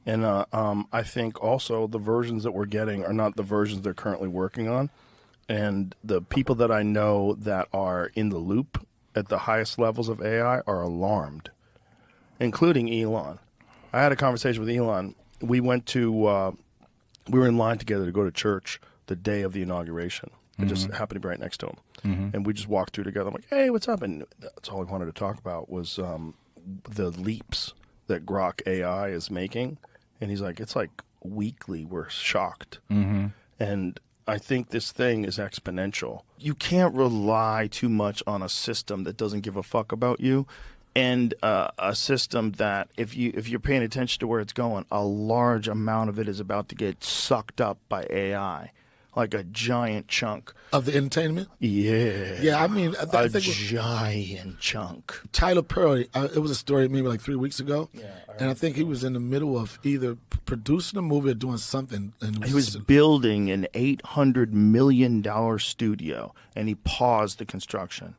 And I think also the versions that we're getting are not the versions they're currently working on. And the people that I know that are in the loop at the highest levels of AI are alarmed, including Elon. I had a conversation with Elon. We were in line together to go to church the day of the inauguration. I just happened to be right next to him. And we just walked through together. I'm like, hey, what's up? And that's all I wanted to talk about was the leaps that Grok AI is making. And he's like, it's like weekly we're shocked. And I think this thing is exponential. You can't rely too much on a system that doesn't give a fuck about you, and a system that if you're paying attention to where it's going, a large amount of it is about to get sucked up by AI. Like a giant chunk. Of the entertainment? Yeah. Yeah, I mean, I think giant chunk. Tyler Perry, it was a story maybe like 3 weeks ago. Yeah, and I think he was in the middle of either producing a movie or doing something. And he was building an $800 million studio, and he paused the construction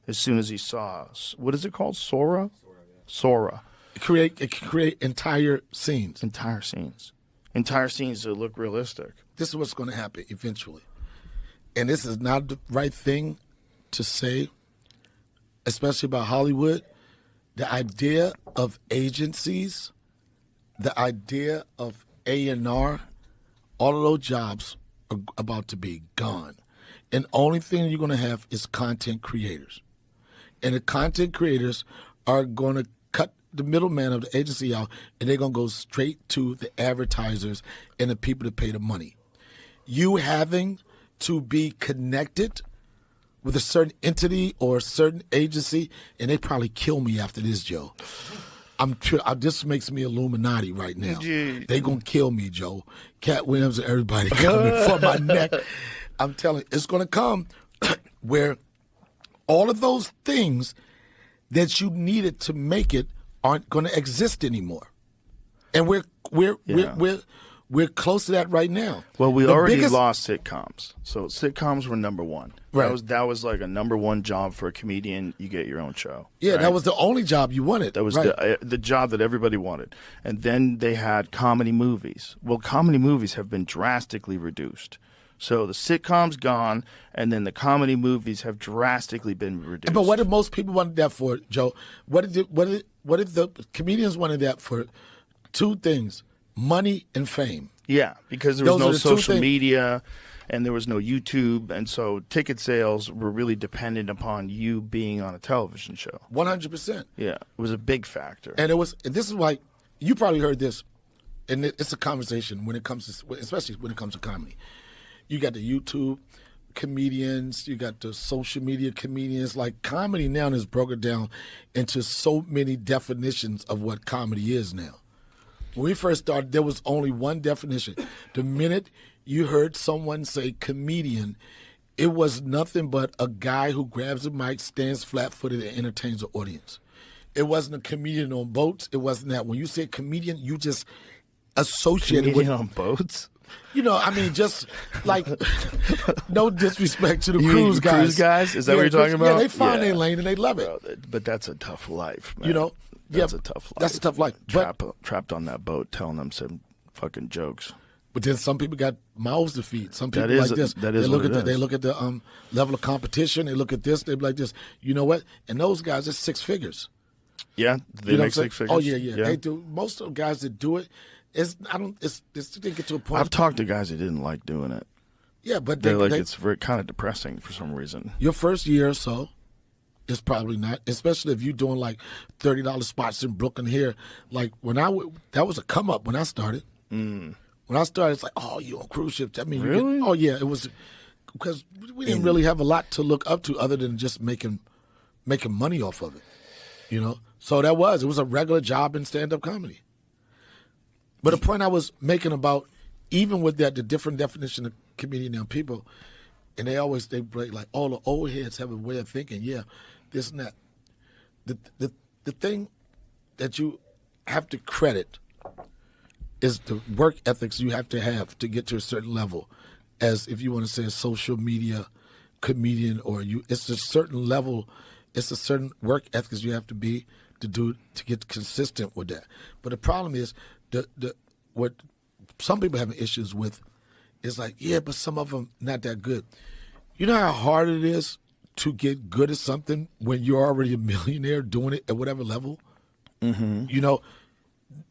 as soon as he saw, what is it called? Sora? Sora. It can create entire scenes. Entire scenes that look realistic. This is what's going to happen eventually. And this is not the right thing to say, especially about Hollywood. The idea of agencies, the idea of A&R, all of those jobs are about to be gone. And the only thing you're going to have is content creators. And the content creators are going to cut the middleman of the agency out, and they're going to go straight to the advertisers and the people that pay the money. You having to be connected with a certain entity or a certain agency, and they probably kill me after this, Joe. This makes me Illuminati right now. They going to kill me, Joe. Cat Williams and everybody coming for my neck. I'm telling you, it's going to come where all of those things that you needed to make it aren't going to exist anymore, and we're close to that right now. Well, we already lost sitcoms, so sitcoms were number one. Right. That was like a number one job for a comedian. You get your own show. Yeah, right? That was the only job you wanted. That was right. the job that everybody wanted. And then they had comedy movies. Well, comedy movies have been drastically reduced. So the sitcom's gone, and then the comedy movies have drastically been reduced. But what did most people want that for, Joe? What did the comedians wanted that for? Two things: money and fame. Yeah, because there was no social media, and there was no YouTube, and so ticket sales were really dependent upon you being on a television show. 100%. Yeah, it was a big factor. And this is why you probably heard this, and it's a conversation when it comes to, especially when it comes to comedy. You got the YouTube comedians, you got the social media comedians. Like, comedy now is broken down into so many definitions of what comedy is now. When we first started, there was only one definition. The minute you heard someone say comedian, it was nothing but a guy who grabs a mic, stands flat-footed, and entertains the audience. It wasn't a comedian on boats. It wasn't that. When you said comedian, you just associated comedian on boats? You know, I mean, just like, no disrespect to the you cruise guys. Cruise guys? Is that what you're talking about? Yeah, they find their lane and they love it. Bro, but that's a tough life, man. You know? That's a tough life. That's a tough life. Trapped on that boat telling them some fucking jokes. But then some people got mouths to feed. Some people like this. That is They look at the level of competition. They look at this. They be like this. You know what? And those guys, it's six figures. Yeah, they make six figures. Oh yeah. They do. Most of the guys that do it, they get to a point. I've talked to guys that didn't like doing it. Yeah, but it's very kind of depressing for some reason. Your first year or so, it's probably not, especially if you're doing like $30 spots in Brooklyn here. Like that was a come up when I started. When I started, it's like, oh, you on cruise ships? I mean, really? Oh yeah, it was because we didn't really have a lot to look up to other than just making money off of it, you know. So it was a regular job in stand-up comedy. But the point I was making about, even with that, the different definition of comedian and people, and they break like all the old heads have a way of thinking. Yeah, this and that. The thing that you have to credit is the work ethics you have to get to a certain level. As if you want to say a social media comedian, it's a certain level, it's a certain work ethics you have to be to get consistent with that. But the problem is what some people having issues with is like, yeah, but some of them not that good. You know how hard it is to get good at something when you're already a millionaire doing it at whatever level? Mm-hmm. You know,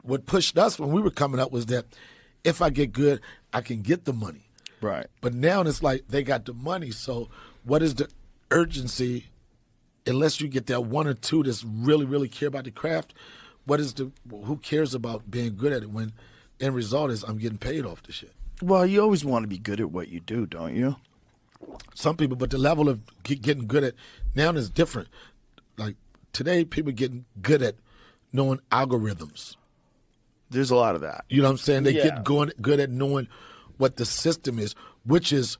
what pushed us when we were coming up was that if I get good, I can get the money. Right. But now it's like they got the money. So what is the urgency? Unless you get that one or two that's really, really care about the craft, who cares about being good at it when end result is I'm getting paid off the shit? Well, you always want to be good at what you do, don't you? Some people, but the level of getting good at now is different. Like today, people getting good at knowing algorithms. There's a lot of that. You know what I'm saying? They get good at knowing what the system is, which is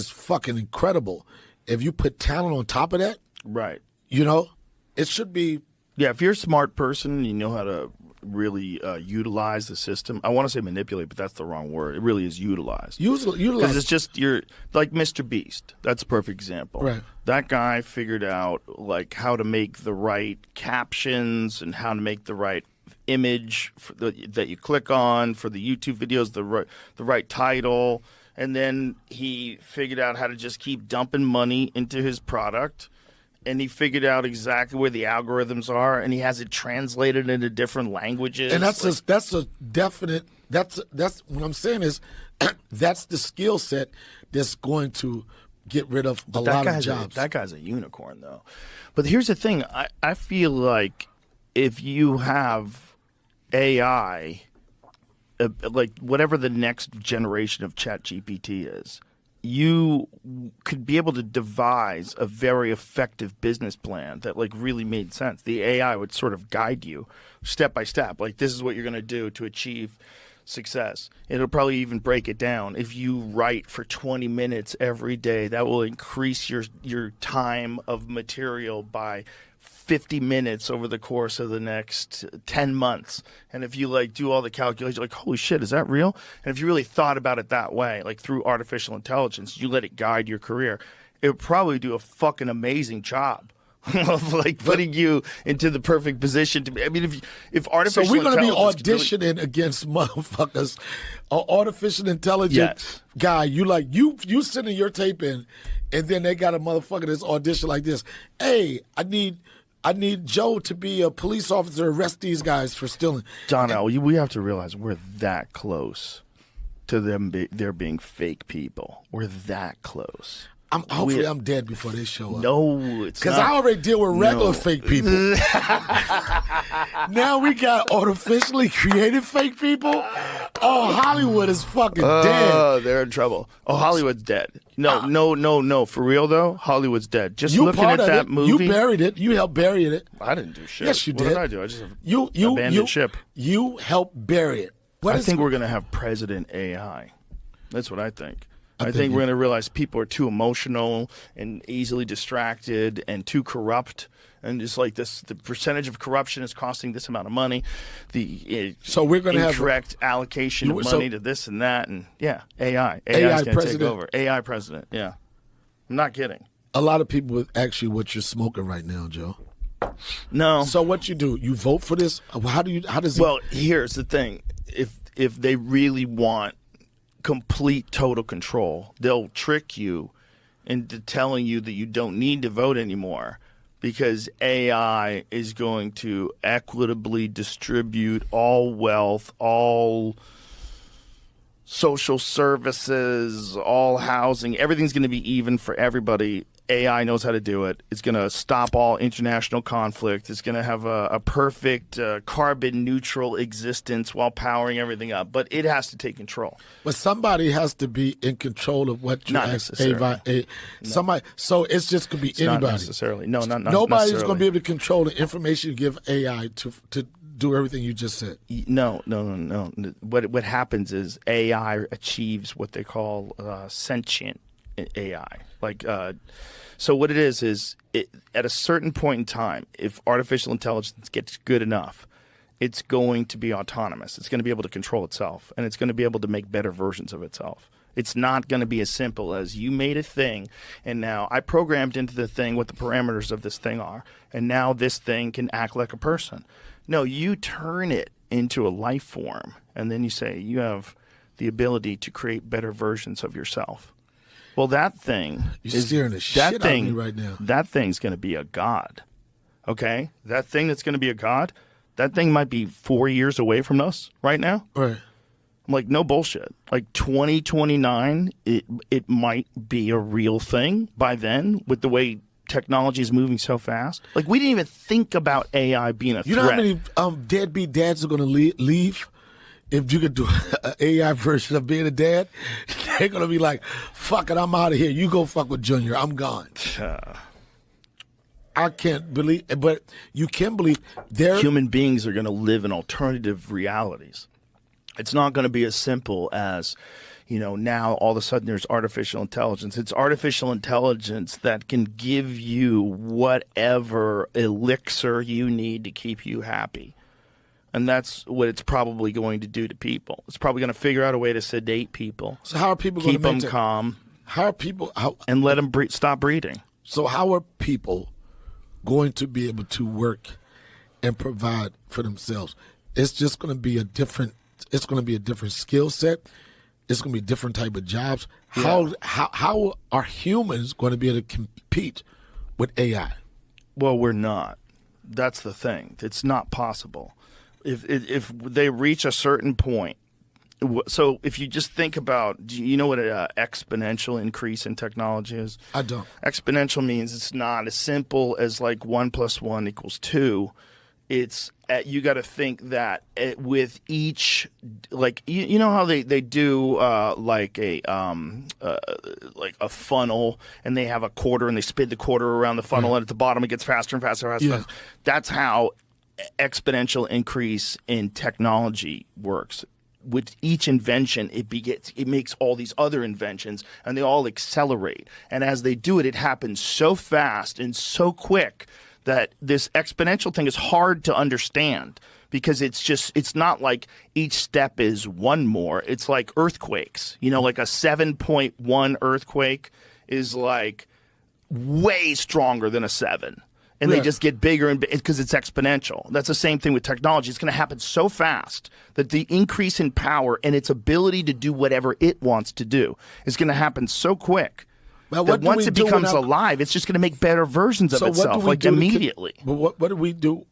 fucking incredible. If you put talent on top of that, right? You know, it should be. Yeah, if you're a smart person and you know how to really utilize the system. I want to say manipulate, but that's the wrong word. It really is utilize. Utilize. Because it's just, you're like Mr. Beast. That's a perfect example. Right. That guy figured out like how to make the right captions and how to make the right image that you click on for the YouTube videos, the right title. And then he figured out how to just keep dumping money into his product. And he figured out exactly where the algorithms are, and he has it translated into different languages. And that's a definite. That's what I'm saying is, that's the skill set that's going to get rid of a lot of jobs. That guy's a unicorn, though. But here's the thing: I feel like if you have AI, like whatever the next generation of ChatGPT is, you could be able to devise a very effective business plan that like really made sense. The AI would sort of guide you step by step. Like, this is what you're going to do to achieve success. It'll probably even break it down. If you write for 20 minutes every day, that will increase your time of material by 50 minutes over the course of the next 10 months. And if you like do all the calculations, like, holy shit, is that real? And if you really thought about it that way, like through artificial intelligence, you let it guide your career, it would probably do a fucking amazing job of like putting you into the perfect position to be. I mean, if artificial so we're going to be auditioning really against motherfuckers, an artificial intelligence guy. You sending your tape in, and then they got a motherfucker that's audition like this. Hey, I need Joe to be a police officer, arrest these guys for stealing. Donnell, we have to realize we're that close to them there being fake people. We're that close. Hopefully I'm dead before they show up. No, it's not. Because I already deal with regular fake people. Now we got artificially created fake people. Oh, Hollywood is fucking dead. Oh, they're in trouble. Oh, Hollywood's dead. No. For real, though, Hollywood's dead. Just looking at that movie. You buried it. You helped bury it. I didn't do shit. Yes, you did. What did I do? I just abandoned ship. You helped bury it. I think we're going to have President AI. That's what I think. I think we're going to realize people are too emotional and easily distracted and too corrupt. And just like this, the percentage of corruption is costing this amount of money. So we're going to have incorrect allocation of money to this and that. And yeah, AI is going to take over. AI president. Yeah. I'm not kidding. A lot of people would ask you what you're smoking right now, Joe. No. So what you do? You vote for this? How does it? Well, here's the thing. If they really want complete total control, they'll trick you into telling you that you don't need to vote anymore because AI is going to equitably distribute all wealth, all social services, all housing. Everything's going to be even for everybody. AI knows how to do it. It's going to stop all international conflict. It's going to have a perfect carbon neutral existence while powering everything up. But it has to take control. But somebody has to be in control of what you ask AI. Somebody. So it's just going to be anybody. Not necessarily. No, not Nobody's necessarily. going to be able to control the information you give AI to do everything you just said. No. What happens is AI achieves what they call sentient AI. So what it is at a certain point in time, if artificial intelligence gets good enough, it's going to be autonomous. It's going to be able to control itself, and it's going to be able to make better versions of itself. It's not going to be as simple as you made a thing, and now I programmed into the thing what the parameters of this thing are, and now this thing can act like a person. No, you turn it into a life form, and then you say you have the ability to create better versions of yourself. Well, that thing You're scaring the shit out of me right now. That thing's going to be a god. Okay? That thing that's going to be a god, that thing might be 4 years away from us right now. Right. I'm like, no bullshit. Like 2029, it might be a real thing by then with the way technology is moving so fast. Like, we didn't even think about AI being a threat. You know how many deadbeat dads are going to leave if you could do an AI version of being a dad? They're going to be like, fuck it, I'm out of here. You go fuck with Junior. I'm gone. I can't believe, but you can believe human beings are going to live in alternative realities. It's not going to be as simple as, now all of a sudden there's artificial intelligence. It's artificial intelligence that can give you whatever elixir you need to keep you happy. And that's what it's probably going to do to people. It's probably going to figure out a way to sedate people. So how are people going to keep them calm? How are people and let them stop breeding? So how are people going to be able to work and provide for themselves? It's just going to be a different. It's going to be a different skill set. It's going to be a different type of jobs. Yeah. How are humans going to be able to compete with AI? Well, we're not. That's the thing. It's not possible. If they reach a certain point, so if you just think about, do you know what an exponential increase in technology is? I don't. Exponential means it's not as simple as like 1 + 1 = 2. It's you got to think that with each, like you know how they do like a funnel, and they have a quarter and they spin the quarter around the funnel, and at the bottom it gets faster and faster and faster. Yeah. That's how exponential increase in technology works. With each invention, it makes all these other inventions, and they all accelerate. And as they do it, it happens so fast and so quick that this exponential thing is hard to understand, because it's not like each step is one more. It's like earthquakes. Like a 7.1 earthquake is like way stronger than a 7. And they just get bigger and because it's exponential. That's the same thing with technology. It's going to happen so fast that the increase in power and its ability to do whatever it wants to do is going to happen so quick that once it becomes alive, it's just going to make better versions of itself, like immediately. But what do we do?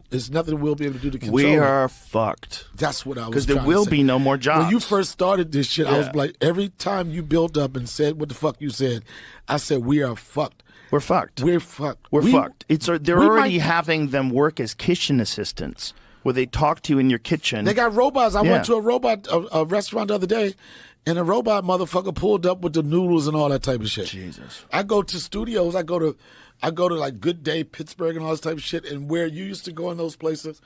There's nothing we'll be able to do to control We it. are fucked. That's what I was Because there will be no more jobs. When you first started this shit, I was like, every time you built up and said what the fuck you said, I said, we are fucked. We're fucked. We're fucked. We're fucked. They're already having them work as kitchen assistants, where they talk to you in your kitchen. They got robots. I went to a restaurant the other day, and a robot motherfucker pulled up with the noodles and all that type of shit. Jesus. I go to studios. I go to like Good Day, Pittsburgh, and all this type of shit. And where you used to go in those places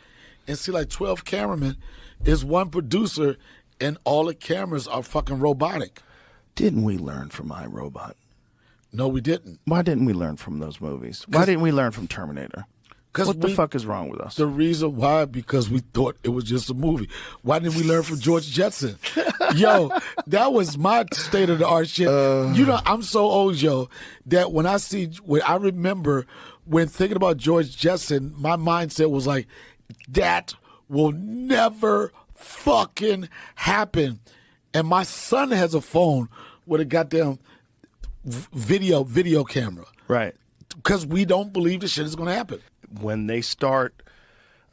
and see like 12 cameramen, is one producer, and all the cameras are fucking robotic. Didn't we learn from iRobot? No, we didn't. Why didn't we learn from those movies? Why didn't we learn from Terminator? What the fuck is wrong with us? The reason why, because we thought it was just a movie. Why didn't we learn from George Jetson? Yo, that was my state of the art shit. I'm so old, yo, that when I remember when thinking about George Jetson, my mindset was like, that will never fucking happen. And my son has a phone with a goddamn video camera. Right. Because we don't believe this shit is going to happen. When they start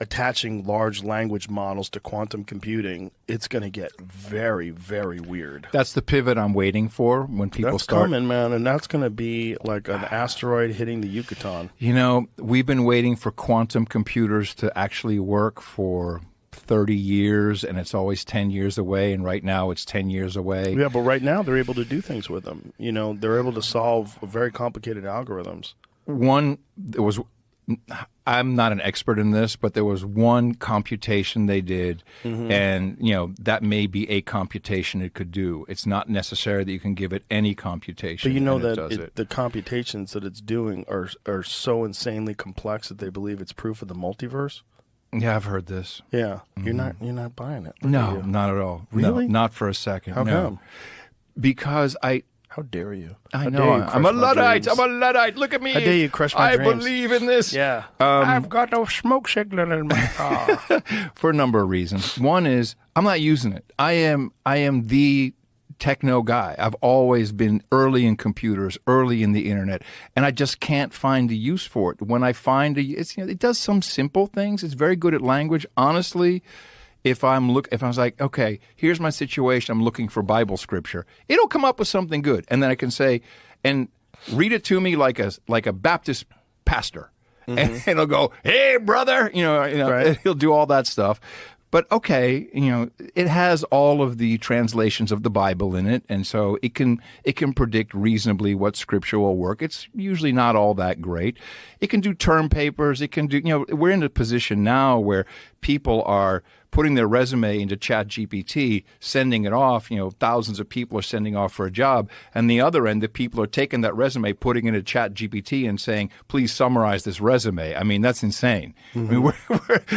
attaching large language models to quantum computing, it's going to get very, very weird. That's the pivot I'm waiting for when people start. That's coming, man, and that's going to be like an asteroid hitting the Yucatan. We've been waiting for quantum computers to actually work for 30 years, and it's always 10 years away, and right now it's 10 years away. Yeah, but right now they're able to do things with them. They're able to solve very complicated algorithms. I'm not an expert in this, but there was one computation they did, and that may be a computation it could do. It's not necessary that you can give it any computation. But that the computations that it's doing are so insanely complex that they believe it's proof of the multiverse. Yeah, I've heard this. Yeah, you're not buying it. No, not at all. Really? No, not for a second. How come? Because How dare you? I How know. dare you I'm a crush my Luddite. dreams. I'm a Luddite. Look at me. How dare you crush my I dreams. believe in this. Yeah. I've got no smoke signal in my car. For a number of reasons. One is I'm not using it. I am the techno guy. I've always been early in computers, early in the internet, and I just can't find a use for it. When I find it does some simple things. It's very good at language. Honestly, if I was like, okay, here's my situation, I'm looking for Bible scripture, it'll come up with something good, and then I can say, and read it to me like a Baptist pastor, and it'll go, hey brother, Right. He'll do all that stuff. But okay, it has all of the translations of the Bible in it, and so it can predict reasonably what scripture will work. It's usually not all that great. It can do term papers. It can do, we're in a position now where people are putting their resume into ChatGPT, sending it off. Thousands of people are sending off for a job. And the other end, the people are taking that resume, putting it into ChatGPT and saying, please summarize this resume. I mean, that's insane. I mean,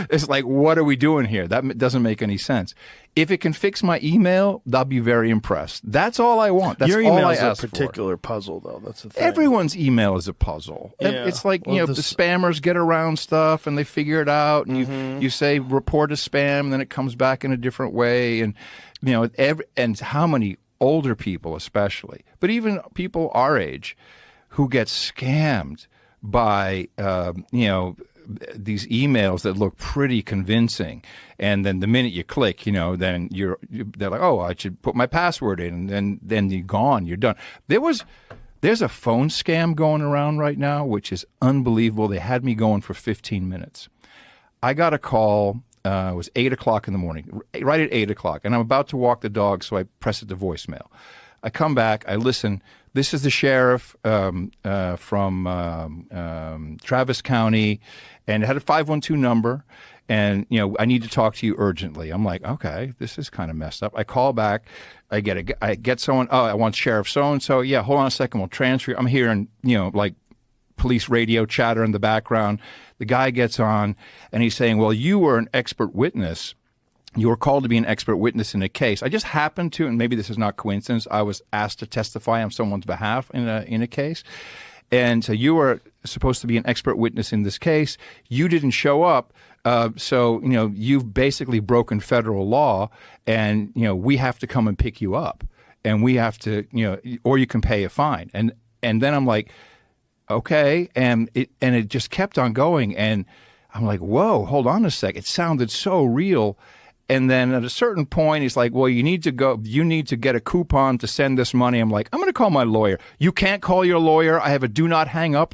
it's like, what are we doing here? That doesn't make any sense. If it can fix my email, I'll be very impressed. That's all I want. That's Your all email I is ask a particular puzzle, though. That's the thing. Everyone's email is a puzzle. Yeah. It's like, Well, the spammers get around stuff and they figure it out, and you say report a spam, and then it comes back in a different way, and and how many older people especially, but even people our age who get scammed by these emails that look pretty convincing, and then the minute you click, then they're like, oh, I should put my password in, and then you're gone, you're done. There's a phone scam going around right now, which is unbelievable. They had me going for 15 minutes. I got a call. It was 8 o'clock in the morning, right at 8 o'clock, and I'm about to walk the dog, so I press it to voicemail. I come back, I listen. This is the sheriff from Travis County, and it had a 512 number, and I need to talk to you urgently. I'm like, okay, this is kind of messed up. I call back. I get someone. Oh, I want Sheriff so and so. Yeah, hold on a second. We'll transfer you. I'm hearing like police radio chatter in the background. The guy gets on, and he's saying, well, you were an expert witness. You were called to be an expert witness in a case. I just happened to, and maybe this is not coincidence, I was asked to testify on someone's behalf in a case. And so you were supposed to be an expert witness in this case. You didn't show up. So you've basically broken federal law, and, we have to come and pick you up, and we have to, or you can pay a fine. And then I'm like, okay. And it just kept on going. And I'm like, whoa, hold on a sec. It sounded so real. And then at a certain point, he's like, well, you need to get a coupon to send this money. I'm like, I'm going to call my lawyer. You can't call your lawyer. I have a do not hang up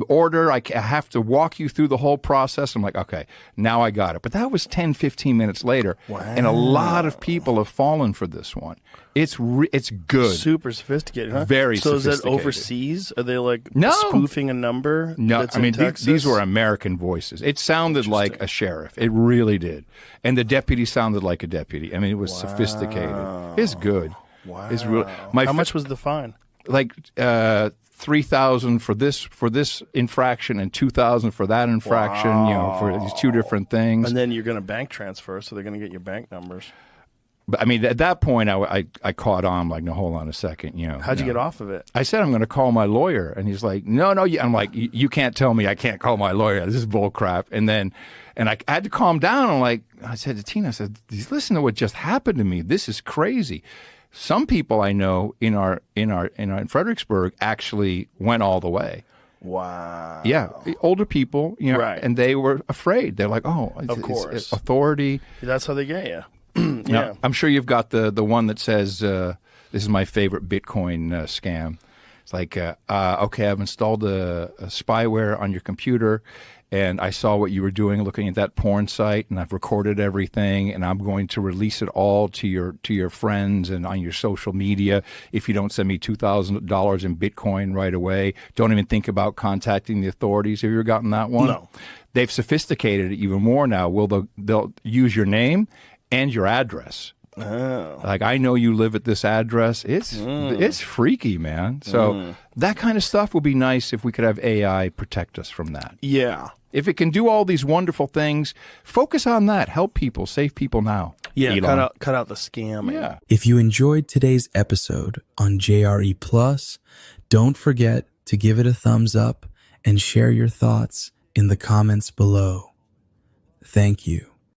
order. I have to walk you through the whole process. I'm like, okay, now I got it. But that was 10, 15 minutes later. Wow. And a lot of people have fallen for this one. It's good. Super sophisticated, huh? Very so sophisticated. So is that overseas? Are they like No. spoofing a number? No, that's I mean, in Texas? these were American voices. It sounded like a sheriff. It really did. And the deputy sounded like a deputy. I mean, it was sophisticated. It's good. Wow. It's real. How much was the fine? Like $3,000 for this infraction and $2,000 for that infraction. For these two different things. And then you're going to bank transfer, so they're going to get your bank numbers. But I mean, at that point, I caught on. I'm like, no, hold on a second. How'd you get off of it? I said I'm going to call my lawyer, and he's like, no. I'm like, you can't tell me I can't call my lawyer. This is bull crap. And I had to calm down. I said to Tina, listen to what just happened to me. This is crazy. Some people I know in Fredericksburg actually went all the way. Wow. Yeah, older people, Right. and they were afraid. They're like, oh, Of course. authority. That's how they get you. Yeah. I'm sure you've got the one that says, this is my favorite Bitcoin scam. It's like, okay, I've installed a spyware on your computer, and I saw what you were doing looking at that porn site, and I've recorded everything, and I'm going to release it all to your friends and on your social media if you don't send me $2,000 in Bitcoin right away. Don't even think about contacting the authorities. Have you ever gotten that one? No. They've sophisticated it even more now. They'll use your name and your address. Oh. Like, I know you live at this address. It's freaky, man. So that kind of stuff would be nice if we could have AI protect us from that. Yeah. If it can do all these wonderful things, focus on that. Help people, save people now. Yeah, Elon. cut out the scamming. Yeah. If you enjoyed today's episode on JRE Plus, don't forget to give it a thumbs up and share your thoughts in the comments below. Thank you.